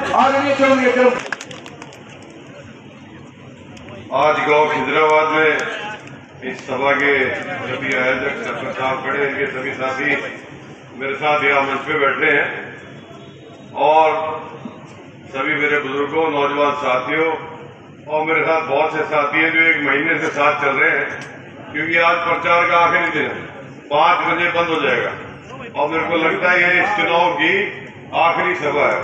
आज गांव खिजराबाद में इस सभा के सभी आयोजक सरपंच साहब खड़े, इनके सभी साथी मेरे साथ यहाँ मंच पे बैठे हैं और सभी मेरे बुजुर्गों, नौजवान साथियों और मेरे साथ बहुत से साथी हैं जो एक महीने से साथ चल रहे हैं, क्योंकि आज प्रचार का आखिरी दिन है। 5 बजे बंद हो जाएगा और मेरे को लगता है ये इस चुनाव की आखिरी सभा है,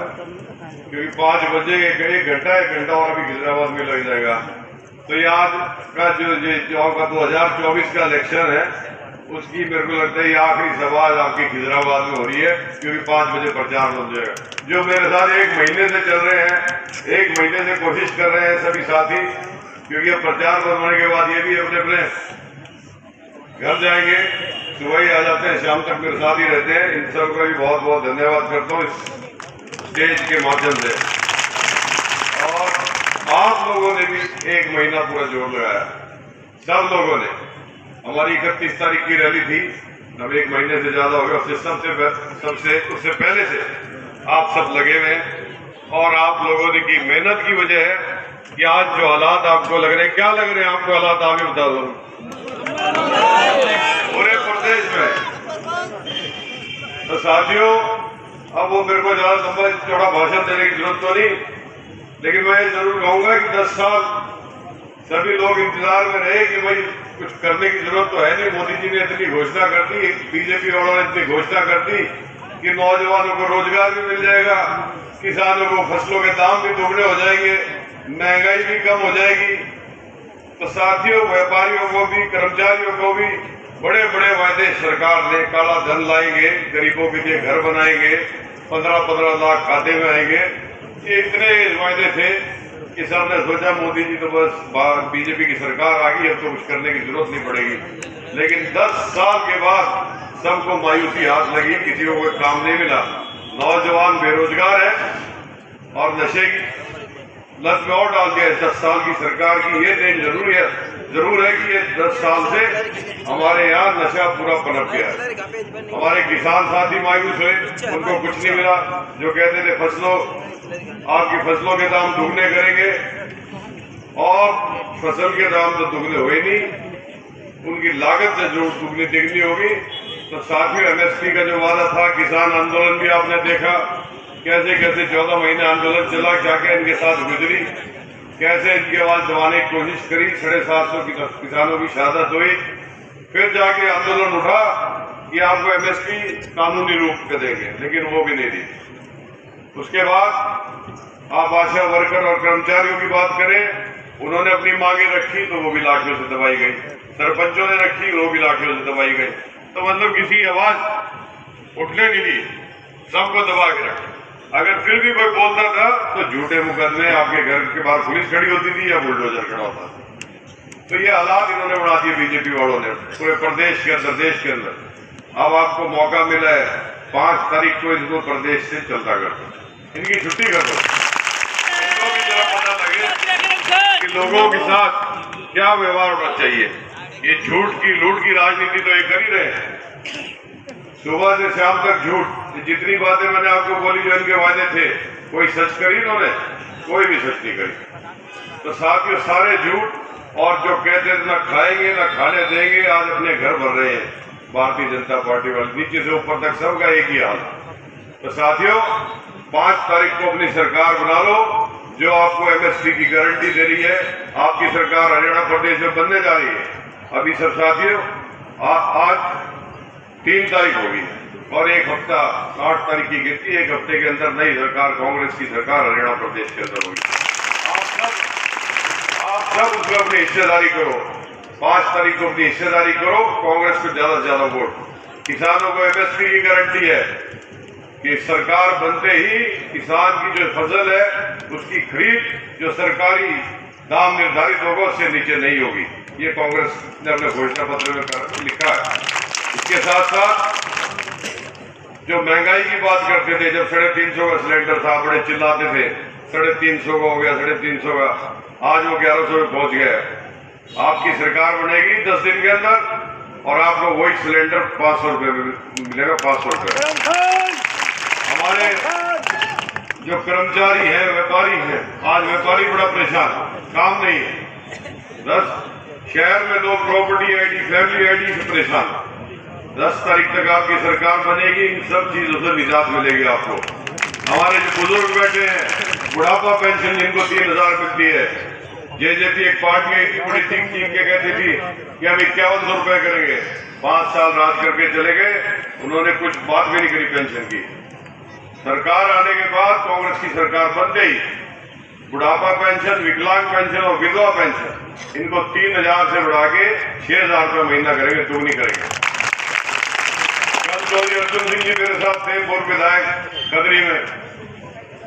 क्योंकि 5 बजे एक घंटा और अभी खिजराबाद में लग जाएगा। तो ये आज का जो 2024 का इलेक्शन है, उसकी मेरे को लगता है ये आखिरी सभा आज आपकी खिजराबाद में हो रही है, क्योंकि 5 बजे प्रचार हो जाएगा। जो मेरे साथ 1 महीने से चल रहे हैं, 1 महीने से कोशिश कर रहे हैं सभी साथी, क्योंकि अब प्रचार बंद होने के बाद ये भी अपने अपने घर जाएंगे, सुबह ही आ जाते हैं, शाम तक मेरे साथ ही रहते हैं। इन सबका भी बहुत बहुत धन्यवाद करता हूँ इस स्टेज के माध्यम से। और आप लोगों ने भी 1 महीना पूरा जोर लगाया, सब लोगों ने। हमारी 31 तारीख की रैली थी, अब 1 महीने से ज्यादा हो गया, उससे पहले से आप सब लगे हुए हैं और आप लोगों ने की मेहनत की वजह है कि आज जो हालात आपको लग रहे हैं, क्या लग रहे हैं आपको हालात, आप ही बता दो पूरे प्रदेश में। तो साथियों, अब वो मेरे को ज्यादा लंबा चौड़ा भाषण देने की जरूरत तो नहीं, लेकिन मैं जरूर कहूंगा कि 10 साल सभी लोग इंतजार में रहे कि भाई कुछ करने की जरूरत तो है नहीं। मोदी जी ने इतनी घोषणा कर दी, बीजेपी वालों ने इतनी घोषणा कर दी कि नौजवानों को रोजगार भी मिल जाएगा, किसानों को फसलों के दाम भी दोगुने हो जाएंगे, महंगाई भी कम हो जाएगी। तो साथियों, व्यापारियों को भी, कर्मचारियों को भी बड़े बड़े वायदे सरकार ने, काला धन लाएंगे, गरीबों के लिए घर बनाएंगे, 15-15 लाख खाते में आएंगे, ये इतने वायदे थे कि सबने सोचा मोदी जी तो बस बीजेपी की सरकार आ गई, अब तो कुछ करने की जरूरत नहीं पड़ेगी। लेकिन 10 साल के बाद सबको मायूसी हाथ लगी, किसी को कोई काम नहीं मिला, नौजवान बेरोजगार है और नशे की लत में और डाल दिया। 10 साल की सरकार की ये देन जरूर है कि ये 10 साल से हमारे यहाँ नशा पूरा पनप गया है। हमारे किसान साथी मायूस हुए, उनको कुछ नहीं मिला। जो कहते थे आपकी फसलों के दाम दुगने करेंगे, और फसल के दाम तो दुगने हुए नहीं, उनकी लागत से जो दुगनी तिगनी होगी। तो साथियों, MSP का जो वादा था, किसान आंदोलन भी आपने देखा, कैसे कैसे 14 महीने आंदोलन चला, क्या क्या इनके साथ गुजरी, कैसे इनकी आवाज दबाने की कोशिश करी, 750 किसानों की शहादत हुई। फिर जाके आंदोलन उठा कि आपको MSP कानूनी रूप में देंगे, लेकिन वो भी नहीं दी। उसके बाद आप आशा वर्कर और कर्मचारियों की बात करें, उन्होंने अपनी मांगे रखी तो वो भी लाठियों से दबाई गई, सरपंचों ने रखी वो भी लाठियों से दबाई गई। तो मतलब किसी आवाज उठने नहीं दी, सबको दबा के रखा। अगर फिर भी कोई बोलता था तो झूठे मुकदमे, आपके घर के बाहर पुलिस खड़ी होती थी या बुलडोजर खड़ा होता था। तो ये हालात इन्होंने बना दिए बीजेपी वालों ने पूरे प्रदेश के अंदर, देश के अंदर। अब आपको मौका मिला है, 5 तारीख को इसको प्रदेश से चलता कर दो, इनकी छुट्टी कर दो, इनको भी जरा पता लगे कि लोगों के साथ क्या व्यवहार होना चाहिए। ये झूठ की, लूट की राजनीति तो ये कर ही रहे हैं, सुबह से शाम तक झूठ। जितनी बातें मैंने आपको बोली जो इनके वादे थे, कोई सच करी इन्होंने? कोई भी सच नहीं करी। तो साथियों, सारे झूठ, और जो कहते थे ना खाएंगे ना खाने देंगे, आज अपने घर भर रहे हैं भारतीय जनता पार्टी वाले, नीचे से ऊपर तक सबका एक ही हाल। तो साथियों, 5 तारीख को अपनी सरकार बना लो, जो आपको MSP की गारंटी दे रही है। आपकी सरकार हरियाणा प्रदेश में बनने जा रही है। अभी सब साथियों, आज 3 तारीख होगी और 1 हफ्ता 8 तारीख की गिनती, 1 हफ्ते के अंदर नई सरकार, कांग्रेस की सरकार हरियाणा प्रदेश के अंदर होगी। आप सब उसमें अपनी हिस्सेदारी करो, 5 तारीख को अपनी हिस्सेदारी करो, कांग्रेस को ज्यादा से ज्यादा वोट। किसानों को MSP की गारंटी है कि सरकार बनते ही किसान की जो फसल है उसकी खरीद जो सरकारी दाम निर्धारित होगा उससे नीचे नहीं होगी। ये कांग्रेस ने अपने घोषणा पत्र में लिखा है। इसके साथ साथ जो महंगाई की बात करते थे, जब 350 का सिलेंडर था, बड़े चिल्लाते थे 350 का हो गया, 350 का, आज वो 1100 में पहुंच गया। आपकी सरकार बनेगी 10 दिन के अंदर और आपको वही सिलेंडर 500 रुपए में मिलेगा, 500 रुपए। हमारे जो कर्मचारी है, व्यापारी है, आज व्यापारी बड़ा परेशान, काम नहीं है। 10 शहर में लोग प्रॉपर्टी आईडी, फैमिली आईडी से परेशान। 10 तारीख तक आपकी सरकार बनेगी, इन सब चीजों से निजात मिलेगी आपको। हमारे जो बुजुर्ग बैठे हैं, बुढ़ापा पेंशन जिनको 3000 मिलती है, जेजेपी एक पार्टी इतनी बड़ी चीख के कहती थी कि हम 5100 रुपए करेंगे, 5 साल राज करके चले गए, उन्होंने कुछ बात भी नहीं करी पेंशन की। सरकार आने के बाद कांग्रेस की सरकार बन गई, बुढ़ापा पेंशन, विकलांग पेंशन और विधवा पेंशन इनको 3000 से बढ़ा के 6000 रुपये महीना करेंगे, दुगनी करेंगे। कल चौधरी अर्जुन सिंह जी मेरे साथ थे, पूर्व विधायक कदरी में,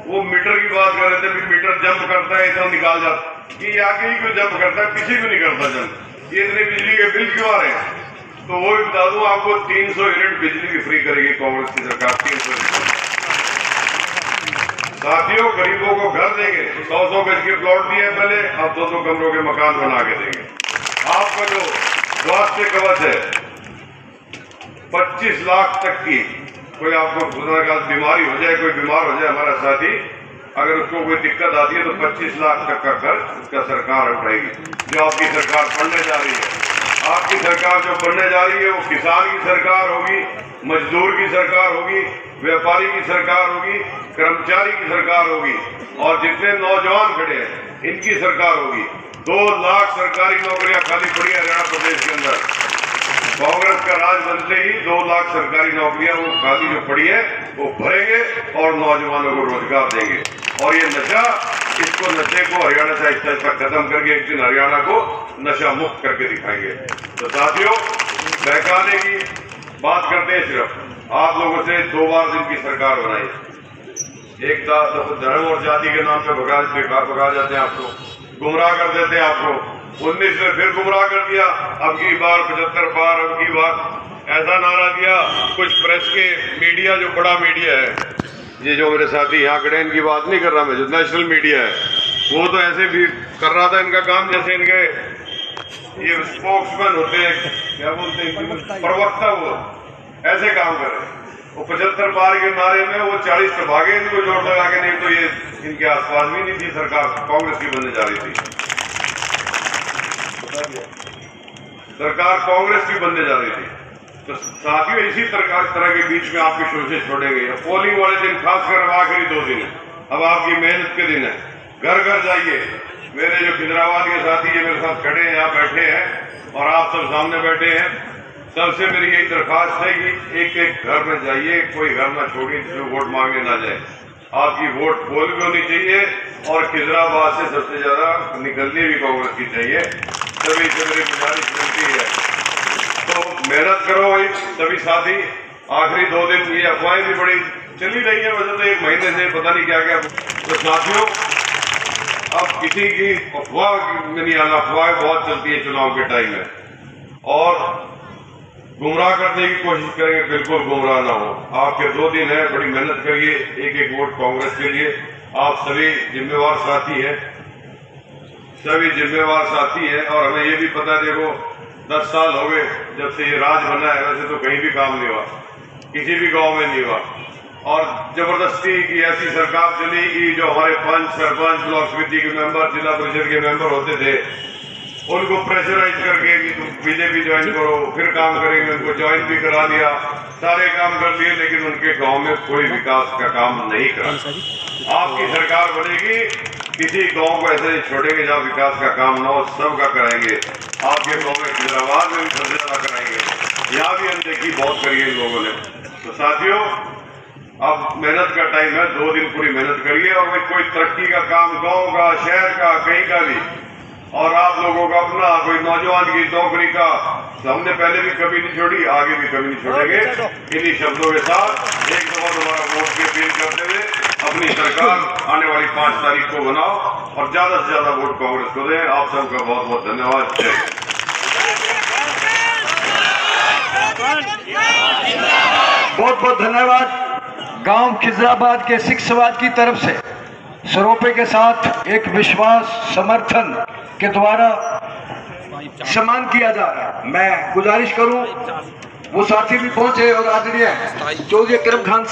वो मीटर की बात कर रहे थे, मीटर जंप करता है इतना निकाल जाता, कि आगे ही क्यों जंप करता है, किसी को नहीं करता जंप, ये इतने बिजली के बिल क्यों आ रहे हैं? तो वो भी बता दूं आपको, 300 यूनिट बिजली की फ्री करेगी कांग्रेस की सरकार, 300 यूनिट। साथियों, गरीबों को घर देंगे, 100 गज के प्लॉट दिए पहले, अब 200 कमरों के मकान बना के देंगे। आपका जो स्वास्थ्य कवच है, 25 लाख तक की, कोई आपको बीमारी हो जाए, कोई बीमार हो जाए हमारा साथी, अगर उसको कोई दिक्कत आती है तो 25 लाख तक का खर्च उसका सरकार उठाएगी। जो आपकी सरकार बनने जा रही है, आपकी सरकार जो बनने जा रही है, वो किसान की सरकार होगी, मजदूर की सरकार होगी, व्यापारी की सरकार होगी, कर्मचारी की सरकार होगी, और जितने नौजवान खड़े हैं इनकी सरकार होगी। 2 लाख सरकारी नौकरियां खाली पड़ी है हरियाणा प्रदेश के अंदर। कांग्रेस का राज बनते ही 2 लाख सरकारी नौकरियां वो खाली जो पड़ी है वो भरेंगे और नौजवानों को रोजगार देंगे। और ये नशा, इसको नशे को हरियाणा से आहिस्ता आहिस्ता खत्म करके एक दिन हरियाणा को नशा मुक्त करके दिखाएंगे। तो साथियों, बहकाने की बात करते हैं, सिर्फ आप लोगों से 2 बार दिन की सरकार बनाई, एक धर्म और जाति के नाम पे भगा जाते हैं, आपको गुमराह कर देते हैं, आपको 19 में फिर गुमराह कर दिया, अब की बार 75 बार, अब की बार ऐसा नारा दिया। कुछ प्रेस के मीडिया, जो बड़ा मीडिया है, ये जो मेरे साथी यहाँ खड़े, इनकी बात नहीं कर रहा मैं, जो नेशनल मीडिया है, वो तो ऐसे भी कर रहा था इनका काम, जैसे इनके ये स्पोक्समैन होते हैं, क्या बोलते हैं, प्रवक्ता, वो ऐसे काम कर रहे। वो 75 बार के नारे में वो 40 पे भागे, इनको जोर लगा के, नहीं तो ये इनके आसपास भी नहीं थी सरकार, कांग्रेस की बनने जा रही थी सरकार, कांग्रेस की बनने जा रही थी। तो साथियों, इसी तरह के बीच में आपके शोषे छोड़े गए। पोलिंग वाले दिन, खासकर अब आखिरी 2 दिन है, अब आपकी मेहनत के दिन है, घर घर जाइए। मेरे जो खिजराबाद के साथी ये मेरे साथ खड़े हैं, यहाँ बैठे हैं, और आप सब सामने बैठे हैं, सबसे मेरी यही दरखास्त है कि एक एक घर में जाइए, कोई घर ना छोड़िए जो वोट मांगने ना जाए। आपकी वोट पोल भी होनी चाहिए, और खिजराबाद से सबसे ज्यादा निकलनी भी कांग्रेस की चाहिए। सभी से मेरी गुजारिश मिलती है, तो मेहनत करो भाई सभी साथी। आखिरी 2 दिन, ये अफवाहें भी बड़ी चली रही है, वजह तो 1 महीने से पता नहीं क्या क्या। तो साथियों, अब किसी की अफवाह में नहीं आना, अफवाहें बहुत चलती है चुनाव के टाइम में, और गुमराह करने की कोशिश करेंगे, बिल्कुल गुमराह ना हो। आपके 2 दिन है, बड़ी मेहनत करिए, एक एक वोट कांग्रेस के लिए। आप सभी जिम्मेवार साथी हैं, सभी जिम्मेवार साथी हैं, और हमें ये भी पता है, देखो 10 साल हो गए जब से ये राज बना है, वैसे तो कहीं भी काम नहीं हुआ, किसी भी गांव में नहीं हुआ, और जबरदस्ती की ऐसी सरकार चली कि जो हमारे पंच, सरपंच, ब्लॉक समिति के मेंबर, जिला परिषद के मेंबर होते थे, उनको प्रेशराइज करके कि तुम बीजेपी ज्वाइन करो, फिर काम करेंगे, उनको ज्वाइन भी करा दिया, सारे काम कर लिए, लेकिन उनके गांव में कोई विकास का काम नहीं करा। आपकी सरकार बनेगी, किसी गांव को ऐसे नहीं छोड़ेंगे जहाँ विकास का काम ना हो, सबका कराएंगे। आपके गांव में, खिजराबाद में भी सबसे ज्यादा कराएंगे, यहाँ भी अनदेखी बहुत करी है इन लोगों ने। तो साथियों, अब मेहनत का टाइम है, 2 दिन पूरी मेहनत करिए, और भाई कोई तरक्की का काम गांव का, शहर का, कहीं का भी, और आप लोगों का अपना कोई नौजवान की नौकरी का, हमने पहले भी कभी नहीं छोड़ी, आगे भी कभी नहीं छोड़ेंगे। इन्हीं शब्दों के साथ एक दफा दोबारा वोट की अपील करते हुए अपनी सरकार आने वाली 5 तारीख को बनाओ, और ज्यादा से ज्यादा वोट कांग्रेस को दें। आप सबका बहुत बहुत धन्यवाद। बहुत बहुत धन्यवाद। गांव खिजराबाद के सिख समाज की तरफ से सरोपे के साथ एक विश्वास समर्थन के द्वारा सम्मान किया जा रहा है। मैं गुजारिश करूं वो साथी भी पहुंचे, और आदरणीय चौधरी करम खान